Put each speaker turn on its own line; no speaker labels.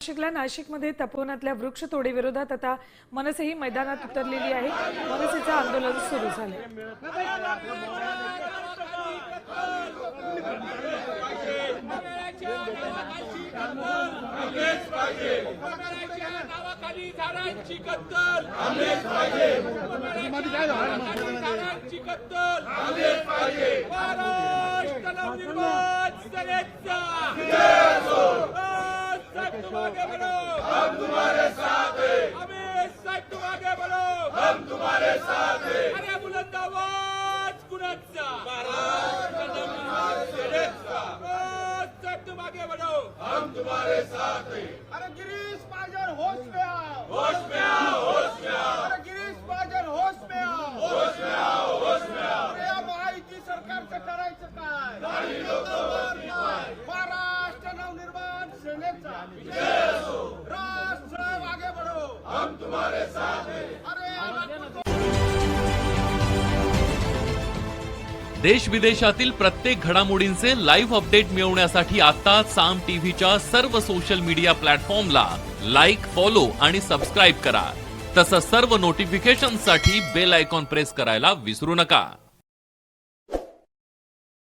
नाशिकमध्ये तपोवनातल्या वृक्षतोडी विरोधात आता मनसेही मैदानात उतरलेली आहे। मनसेचं आंदोलन सुरू झाले।
हम तुम्हारे साथ हैं, अमित साहेब तुम आगे बढ़ो, हम तुम्हारे साथ हैं। अरे बुलंद आवाज कुणाचा? महाराष्ट्र सेनेचा। साहेब तुम आगे बढ़ो, हम तुम्हारे साथ हैं।
अरे गिरीश महाजन होश में आओ,
होश में आओ, होश में आओ।
अरे गिरीश महाजन होश में आओ,
होश में आओ, होश में आओ।
अरे या महायुती सरकारचं करायचं काय? महाराष्ट्र नवनिर्माण सेनेचा राष्ट्र आगे बढ़ो,
हम तुम्हारे साथ हैं।
अरे
देश विदेशातील प्रत्येक घडामोडींचे लाईव्ह अपडेट मिळवण्यासाठी आता साम टीव्हीच्या सर्व सोशल मीडिया प्लॅटफॉर्मला लाईक, फॉलो आणि सबस्क्राईब करा। तसंच सर्व नोटिफिकेशनसाठी बेल आयकॉन प्रेस करायला विसरू नका।